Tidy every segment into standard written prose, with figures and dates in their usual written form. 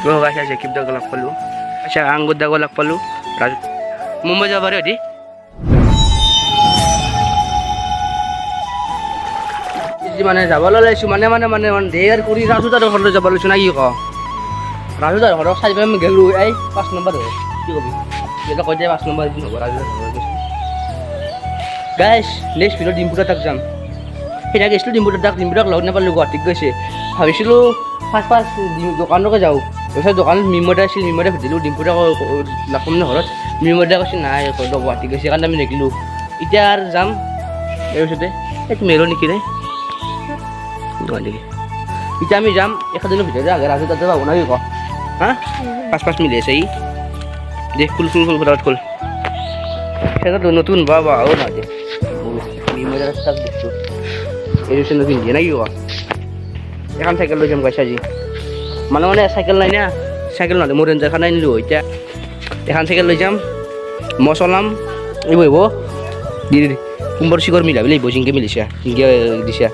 তো গাইছ জেকিব দাক লগ পালোঁ আচ্ছা আঙ্গুৰ দাক লগ পালোঁ মুম্বাই যাব পাৰে অতি মানে যাব লাইছোঁ মানে দেৰ কৰি ৰাজু দাৰ ঘৰলৈ যাব লৈছোঁ না কি ক ৰাজু দাৰ ঘৰত চাই পাই গ'লোঁ এই 5 নম্বৰ হয় কি কবি যেটা কৈ দিয়ে 5 নম্বৰ দিন হ'ব ৰাজু দাৰ ঘৰত গৈছোঁ গাইছ নেক্সট ভিডিঅ'ত ডিম্পুৰা তাক যাম সেইদিনা গৈছিলোঁ ডিম্পুৰাক লগ নাপালোঁ গুৱাহাটীত গৈছে ভাবিছিলোঁ ফাৰ্ষ্ট দোকানলৈকে যাওঁ তাৰপিছত দোকানত মিমদা আছিল মিমদা সুধিলোঁ ডিম্পুৰাক লগ পাম নে ঘৰত মিমদা কৈছে নাই গুৱাহাটীত গৈছে সেইকাৰণে আমি দেখিলোঁ এতিয়া আৰু যাম তাৰপিছতে এইটো মেলো নেকি ৰে এতিয়া আমি যাম 1 দিনৰ ভিতৰতে আগে ৰাজু তাতে পাব না কি ক হা 5 মিলি আছে ই দেখ খুল সেটা নতুন বাবা ও না দে মিমদা তাক দেখছো এডিশন নতুন দিয়ে না কি ক এখন সাইকেল লৈ যাম গাইছ আজি মানে সাইকেল নাই না সাইকেল নহ'লে মোৰ ৰেঞ্জাৰ খান আনিলোঁ এতিয়া এখন চাইকেল লৈ যাম মই চলাম এই বহিব দি কোম্বৰ চিকৰ মিলাবি লাগিব জিংকে মিলিছা জিংকে দিছা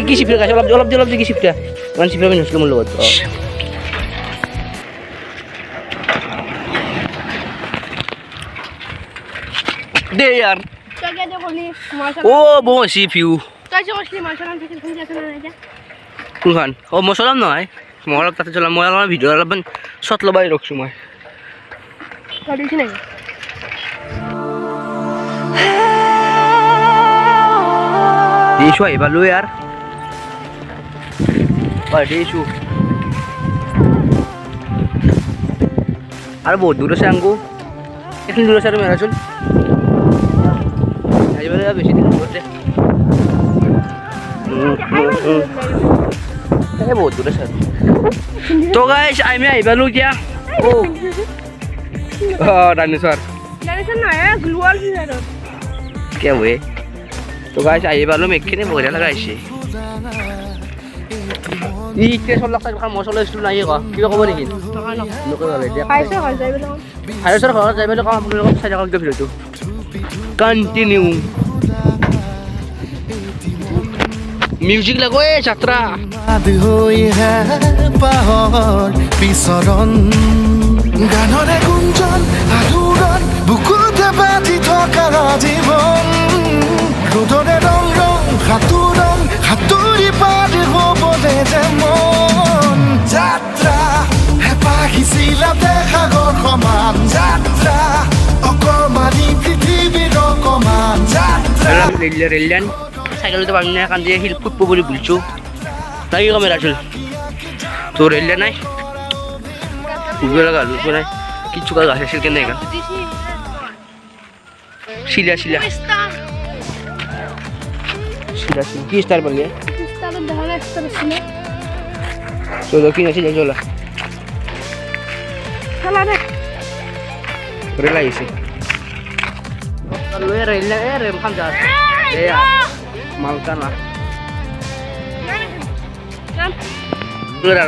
কি চিপৰা গাইছ অলপ দি কি চিপৰা ইমান চিপৰা আমি নচলোঁ মোৰ লগত দে ইয়াৰ ও বসি ফিউ কোনখন অঁ মই চলাম নহয় মই অলপ তাতে চলাম মই অলপ ভিডিঅ' অলপমান শ্বট ল'বাই ৰখছোঁ মই দিছো আহিবালো ইয়াৰ দিছো আৰু বহুত দূৰ আছে আংকু এইখিনি দূৰ আছে আৰু মেৰাচোন আহিবলৈ বেছি দিন ঘৰতে বহুত দূৰ আছে তো গাইছ আমি আহিবালো এতিয়া ডাইনোসর কে হুয়ে তো গাইছ আহিবালো মেঘখিনি বঢ়িয়া লগাইছে ইতে চল্লাক টাইম মছলা ইছটো নাই ক কিবা ক'ব নেকি হাইছৰ ঘৰত যাই পেলাই কাম আপোনালোকক চাই থাকক ভিডিঅ'টো কণ্টিনিউ মিউজিক লাগো এ যাত্ৰা পিছৰণ গানৰে গুঞ্জন আলোড়ন বুকুতে বাজি থকা জীৱন ৰ'দৰে ৰং সাঁতুৰি পাৰি হ'বলে যে মন যাত্ৰা হেঁপাহিছিলা সাগৰ সমান যাত্ৰা অকমানি পৃথিৱীৰ অকমান যাত্ৰা ৰেলিয়ান চাইকেলতে পাৰি নাই কান্দি শিল ফুটব বুলি বুলিছোঁ লাগি কমে ৰাখছিল তো ৰেলিয়া নাই উবে লগা লুকো নাই কিচ্ছু কাজ আছে কেন নাই সিলা কি স্টার বললে চলো কি আছে চলো রেল আইছে রেল খান যা মালকানা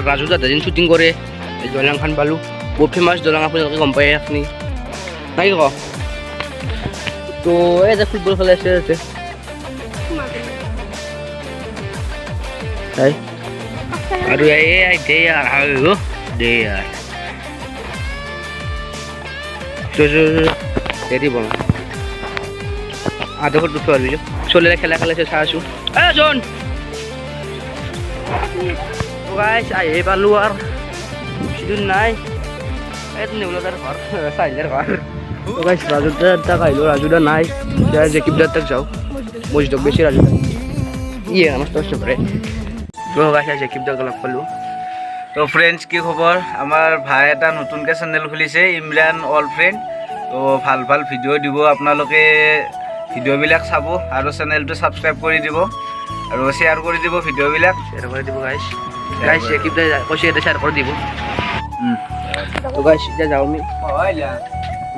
রাজু দাদা যেন শুটিং করে এই দলাং খান পালো বহুত ফেমাস দলাং আপোনালোকে গম পায় আপুনি নাই ক তো এই যে ফুটবল খেলা আছে আৰু এই দে यार হাও দে यार দেৰি বনা আধা ঘন্টা চলি চলে খেলা খেলাছে চাইছো এ জন গাইছ আহি পালো আর সিদিন নাই এই নেউলাদার ঘর সাইলের ঘর গাইছ রাজুদার তাক আইলো রাজুদা নাই জেকিবদার তাক যাও মজদক বেশি রাজুদা ইয়ে আমার কষ্ট করে তো গাইছ জেকিবদার লগ পালো তো ফ্রেন্ডস কি খবর আমার ভাই এটা নতুনকে চ্যানেল খুলিছে ইমরান অল ফ্রেন্ড তো ভাল ভিডিও দিব আপোনালোকে ভিডিওবিলাক চাব আৰু চ্যানেলটো সাবস্ক্ৰাইব কৰি দিব আৰু শেয়াৰ কৰি দিব ভিডিওবিলাক শেয়ার করে দিব গাইছ জেকিবদা কৈছে এটা শেয়ার করে দিব তো গাইছ যা যাও আমি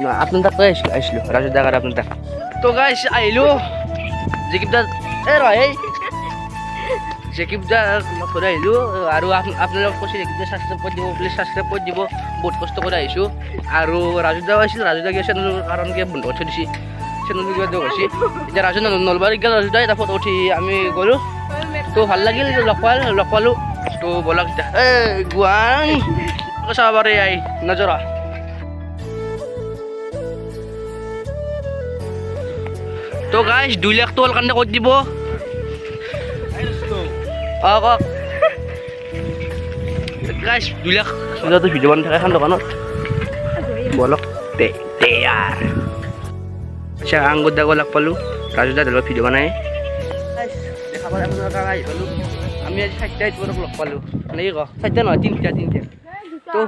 না আপনার তাক আইছিল রাজুদা আর আপনার তাক তো গাইছ আইলো জেকিবদা এ রয় জেকিবদা করে আইলো আৰু আপোনালোক কৈছে জেকিবদা সাবস্ক্ৰাইব কৰি দিব প্লিজ সাবস্ক্ৰাইব কৰি দিব বহুত কষ্ট কৰি আহিছো আৰু ৰাজুদা আছিল ৰাজুদা গেছে কাৰণ কি বন্ধ কৰি দিছি চেনেল কিবা দিও কৈছে এতিয়া ৰাজু নলবাৰী গেল ৰাজুদা এটা ফটো উঠি আমি গ'লো তো ভাল লাগিল লগ পালো তো বলক এ গুৱান চাব পাৰে আই নজৰা তো গাইছ 2 লাখ টকাৰ কাৰণে ক'ত দিব কওক গাইছ 2 লাখ যদি ভিডিঅ' বনাই থাকে এখন দোকানত বলক দে यार আচ্ছা আঙ্গুর দাগো লাগ পালো রাজু দা দিলো ভিডিও বানাই দেখা পালে আপনারা কাকা আই পালো আমি আজ 60টা তোমার লগ পালো নাকি ক 60টা নয় 3টা তো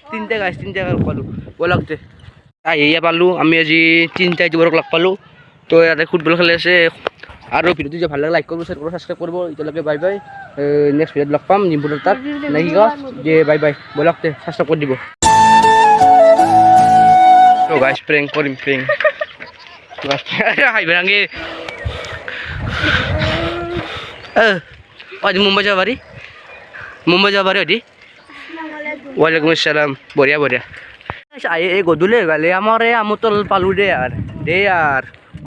3টা গাইস 3টা লগ পালো বলক দে ইয়া পালো আমি আজি 3টা তোমার লগ পালো তো ইয়াতে ফুটবল খেলে আছে আৰু ভিডিওটো যে ভাল লাগে লাইক কৰিব শেয়াৰ কৰিব সাবস্ক্ৰাইব কৰিব এতিয়ালৈকে বাই বাই নেক্সট ভিডিওত লগ পাম নিম্পুৰৰ তাত নাকি ক যে বাই বাই বলক দে সাবস্ক্ৰাইব কৰি দিব তো গাইস প্রেঙ্ক করিম প্রেঙ্ক হাই বেরাঙ্গে ওই মুম্বাই যাবারি ওদি ওয়ালাইকুম আসসালাম বঢ়িয়া বঢ়িয়া এই গধূলি গালে আমাৰ এই আমতল পালো দে यार